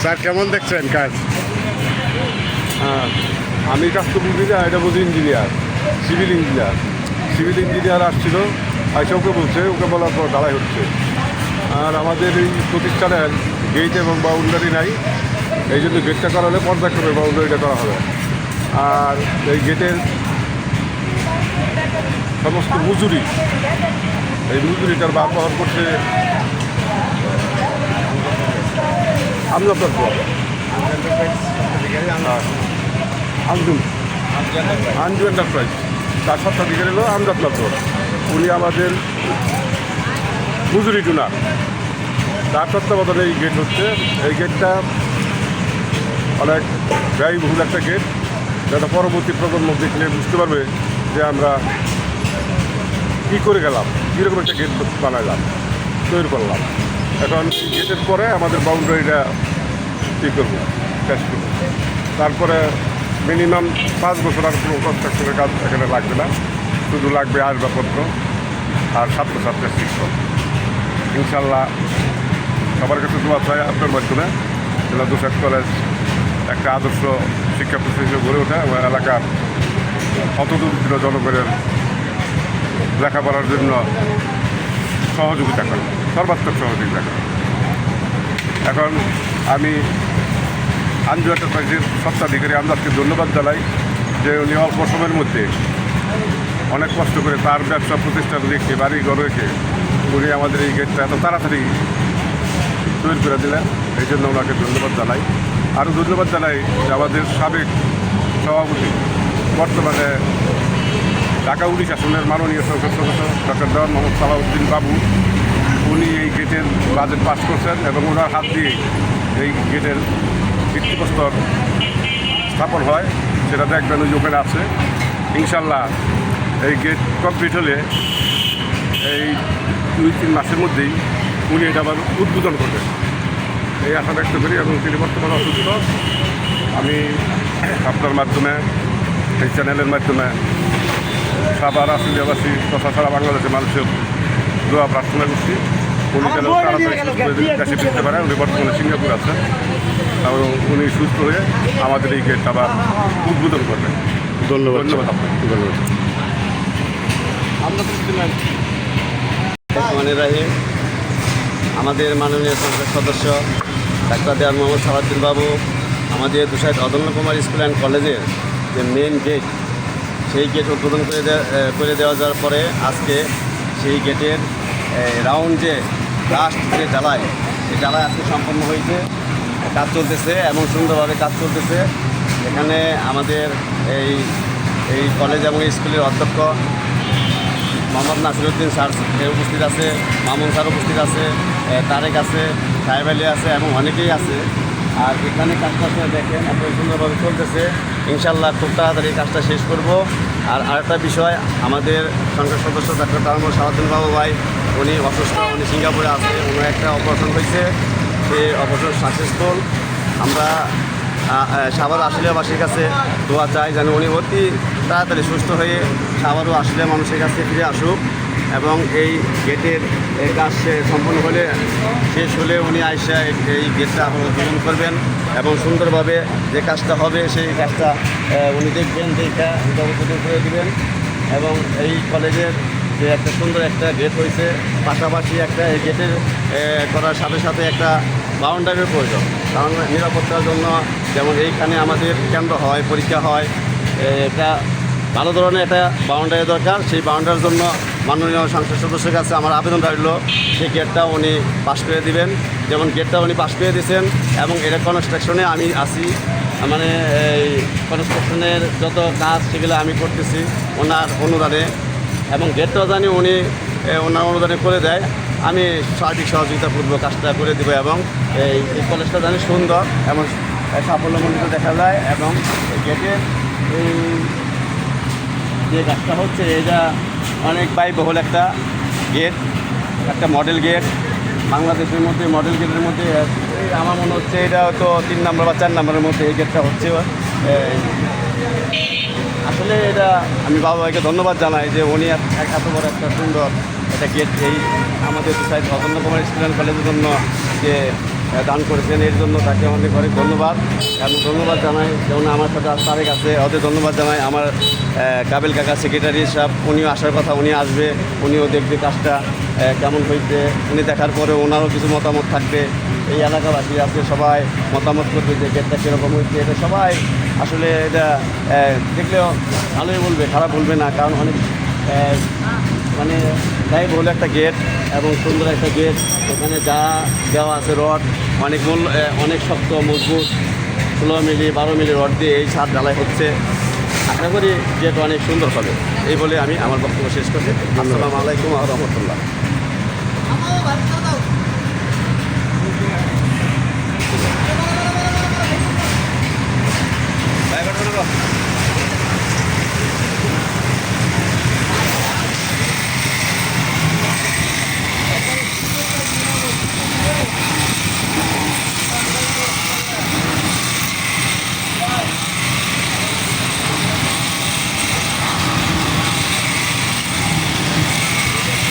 Sir কেমন দেখছেন কাজ? হ্যাঁ, আমি কাজ তো বুঝি না, এটা বুঝি ইঞ্জিনিয়ার, সিভিল ইঞ্জিনিয়ার আসছিল, আইসা ওকে বলছে, ওকে বলার পর ঢালাই হচ্ছে। আর আমাদের এই প্রতিষ্ঠানের গেট এবং বাউন্ডারি নাই, এই জন্য গেটটা করা হলে পর্যায়ক্রমে বাউন্ডারিটা করা হবে। আর এই গেটের সমস্ত মজুরি, এই মজুরিটার বার বহন করছে আমজাদ আঞ্জু এন্টারপ্রাইজ, তার স্বত্বাধিকারী হলো আমজাদ লাভর। উনি আমাদের মজুরি টুনা, তার তত্ত্বাবধানে এই গেট হচ্ছে। এই গেটটা অনেক ব্যয়বহুল একটা গেট, যেটা পরবর্তী প্রজন্ম দেখলে বুঝতে পারবে যে আমরা কী করে গেলাম, কীরকম একটা গেট বানাইলাম, তৈরি করলাম। এখন গেটের পরে আমাদের বাউন্ডারিটা কী করবো, শেষ করবো। তারপরে মিনিমাম 5 বছর আর কোনো কনস্ট্রাকশনের কাজ এখানে লাগবে না, শুধু লাগবে আসবাবপত্র আর ছাত্রছাত্রীর শিক্ষক। ইনশাল্লাহ সবার কাছে দোয়া চাই আপনার মাধ্যমে, জেলা দোষাদ কলেজ একটা আদর্শ শিক্ষা প্রতিষ্ঠান গড়ে ওঠে এবং এলাকার হতদরিদ্র জনগণের লেখাপড়ার জন্য সহযোগিতা করে, সর্বাত্মক সহযোগিতা করে। এখন আমি আঞ্জু এন্টারপ্রাইজের স্বত্বাধিকারী আমজাদকে ধন্যবাদ জানাই যে উনি অল্প সময়ের মধ্যে অনেক কষ্ট করে তার ব্যবসা প্রতিষ্ঠান রেখে, বাড়ি ঘর রেখে উনি আমাদের এই গেটটা এত তাড়াতাড়ি তৈরি করে দিলেন। এই জন্য ওনাকে ধন্যবাদ জানাই। আরও ধন্যবাদ জানাই যে আমাদের সাবেক সভাপতি, বর্তমানে ঢাকা 19 আসনের মাননীয় সংসদ সদস্য ডক্টর দেওয়ান মোহাম্মদ সালাউদ্দিন বাবু, উনি এই গেটের বাজেট পাস করছেন এবং ওনার হাত দিয়ে এই গেটের ভিত্তিপ্রস্তর স্থাপন হয়, সেটা দেখবেন ওই ওখানে আছে। ইনশাল্লাহ এই গেট কমপ্লিট হলে এই 2-3 মাসের মধ্যেই উনি এটা আবার উদ্বোধন করবেন, এই আশা ব্যক্ত করি। এবং তিনি বর্তমানে অসুস্থ। আমি আপনার মাধ্যমে, এই চ্যানেলের মাধ্যমে সাভার আসিয়াবাসী তথা সারা বাংলাদেশের মানুষের দোয়া প্রার্থনা করছি উনি যেন তাড়াতাড়ি দেশে ফিরতে পারে। উনি বর্তমানে সিঙ্গাপুর আছেন এবং উনি সুস্থ হয়ে আমাদের এই গেট আবার উদ্বোধন করবেন। ধন্যবাদ। ধন্যবাদ আপনাদের রাহিম, আমাদের মাননীয় সংসদ সদস্য ডাক্তার দেওয়ান মোহাম্মদ সালাউদ্দিন বাবু আমাদের দুসাইদ অদন্য কুমার স্কুল অ্যান্ড কলেজের যে মেন গেট, সেই গেট উদ্বোধন করে দেওয়া যাওয়ার পরে আজকে সেই গেটের রাউন্ড যে লাস্ট যে জ্বালায়, সেই জ্বালায় আজকে সম্পন্ন হয়েছে, কাজ চলতেছে এবং সুন্দরভাবে কাজ চলতেছে। এখানে আমাদের এই কলেজ এবং স্কুলের অধ্যক্ষ মোহাম্মদ নাসিরউদ্দিন স্যার উপস্থিত আছে, মামুন স্যার উপস্থিত আছে, তারেক আছে, সাহেব আলী আছে এবং অনেকেই আছে। আর এখানে কাজটা দেখেন এত সুন্দরভাবে চলতেছে। ইনশাল্লাহ খুব তাড়াতাড়ি কাজটা শেষ করব। আর আরেকটা বিষয়, আমাদের সংসদ সদস্য ডাক্তার তারমল সালাউদ্দিন বাবু ভাই, উনি অসুস্থ, উনি সিঙ্গাপুরে আছে, উনি একটা অপারেশন হয়েছে, সেই অপারেশন সাকসেসফুল। আমরা সাভার আশুলিয়াবাসীর কাছে দোয়া চাই যেন উনি অতি তাড়াতাড়ি সুস্থ হয়ে সাভার ও আশুলিয়া মানুষের কাছে ফিরে আসুক। এবং এই গেটের কাজ সম্পূর্ণ হলে শেষ হলে উনি আইসা এই গেটটা উদ্বোধন করবেন এবং সুন্দরভাবে যে কাজটা হবে সেই কাজটা উনি দেখবেন, দেখা এটা উদ্বোধন করে দেবেন। এবং এই কলেজের যে একটা সুন্দর একটা গেট হয়েছে, পাশাপাশি একটা এই গেটের করার সাথে সাথে একটা বাউন্ডারির প্রয়োজন, কারণ নিরাপত্তার জন্য। যেমন এইখানে আমাদের কেন্দ্র হয়, পরীক্ষা হয়, একটা ভালো ধরনের একটা বাউন্ডারি দরকার। সেই বাউন্ডারির জন্য মাননীয় সংসদ সদস্যের কাছে আমার আবেদন রইল সেই গেটটা উনি পাশ করে দিবেন। যেমন গেটটা উনি পাশ করে দিয়েছেন এবং এটা কনস্ট্রাকশনে আমি আছি, মানে এই কনস্ট্রাকশনের যত কাজ সেগুলো আমি করতেছি ওনার অনুদানে, এবং গেটটাও জানি উনি ওনার অনুদানে করে দেয়। আমি সার্বিক সহযোগিতা পূর্ব কাজটা করে দেবো এবং এই কলেজটা জানি সুন্দর এবং সাফল্যমণ্ডিত দেখা যায়। এবং গেটের এই যে কাজটা হচ্ছে এটা অনেক ব্যয়বহুল একটা গেট, একটা মডেল গেট। বাংলাদেশের মধ্যে মডেল গেটের মধ্যে আমার মনে হচ্ছে এটা হয়তো 3 নম্বর বা 4 নম্বরের মধ্যে এই গেটটা হচ্ছে। আসলে এটা আমি বাবা ভাইকে ধন্যবাদ জানাই যে উনি এত বড় একটা সুন্দর একটা গেট এই আমাদের দুসাইড অতন্য কুমার স্কুল অ্যান্ড কলেজের জন্য যে দান করেছেন, এর জন্য তাকে অনেক অনেক ধন্যবাদ। এবং ধন্যবাদ জানাই যেমন আমার সাথে তারেক আছে, ওদের ধন্যবাদ জানাই। আমার কাবিল কাকা সেক্রেটারি সাহেব, উনিও আসার কথা, উনি আসবে, উনিও দেখবে কাজটা কেমন হয়েছে। উনি দেখার পরে ওনারও কিছু মতামত থাকবে, এই এলাকাবাসী আছে সবাই মতামত করবে যে গেটটা কীরকম হয়েছে। এটা সবাই আসলে এটা দেখলেও ভালোই বলবে, খারাপ বলবে না, কারণ অনেক মানে তাই বলে একটা গেট এবং সুন্দর একটা গেট। এখানে যা দেওয়া আছে রড অনেক অনেক শক্ত মজবুত, 16 মিলি 12 মিলি রড দিয়ে এই ছাদ ঢালাই হচ্ছে। আশা করি গেট অনেক সুন্দর হবে। এই বলে আমি আমার বক্তব্য শেষ করছি। আসসালামু আলাইকুম ওয়া রাহমাতুল্লাহ।